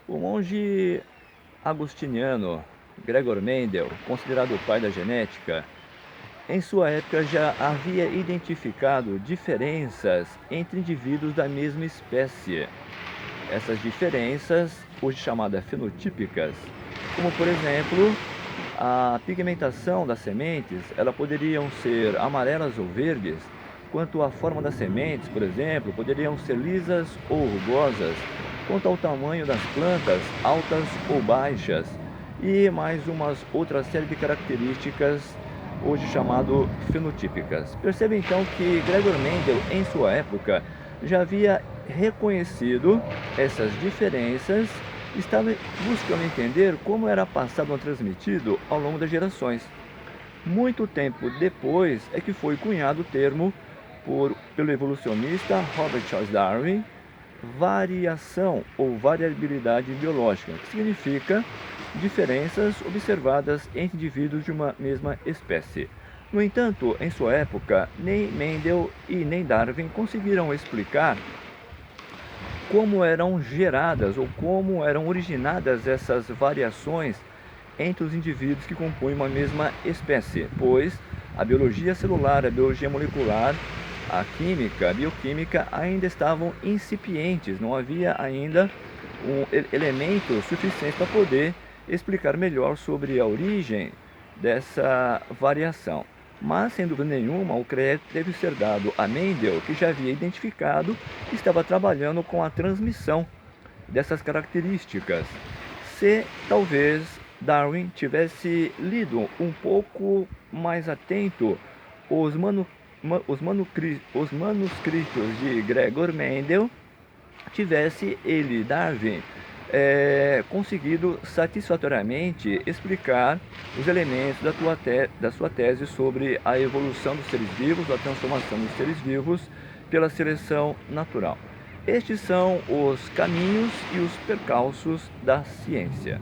O monge agostiniano Gregor Mendel, considerado o pai da genética, em sua época já havia identificado diferenças entre indivíduos da mesma espécie. Essas diferenças, hoje chamadas fenotípicas, como por exemplo, a pigmentação das sementes, elas poderiam ser amarelas ou verdes, quanto à forma das sementes, por exemplo, poderiam ser lisas ou rugosas, quanto ao tamanho das plantas, altas ou baixas, e mais umas outras série de características hoje chamado fenotípicas. Percebe então que Gregor Mendel, em sua época, já havia reconhecido essas diferenças, estava buscando entender como era passado ou transmitido ao longo das gerações. Muito tempo depois é que foi cunhado o termo pelo evolucionista Robert Charles Darwin, variação ou variabilidade biológica, que significa diferenças observadas entre indivíduos de uma mesma espécie. No entanto, em sua época, nem Mendel e nem Darwin conseguiram explicar como eram geradas ou como eram originadas essas variações entre os indivíduos que compõem uma mesma espécie, pois a biologia celular, a biologia molecular, a química, a bioquímica ainda estavam incipientes, não havia ainda elementos suficientes para poder explicar melhor sobre a origem dessa variação. Mas, sem dúvida nenhuma, o crédito deve ser dado a Mendel, que já havia identificado e estava trabalhando com a transmissão dessas características. Se talvez Darwin tivesse lido um pouco mais atento os, os manuscritos de Gregor Mendel, tivesse ele, Darwin, conseguido satisfatoriamente explicar os elementos da sua tese sobre a evolução dos seres vivos, a transformação dos seres vivos pela seleção natural. Estes são os caminhos e os percalços da ciência.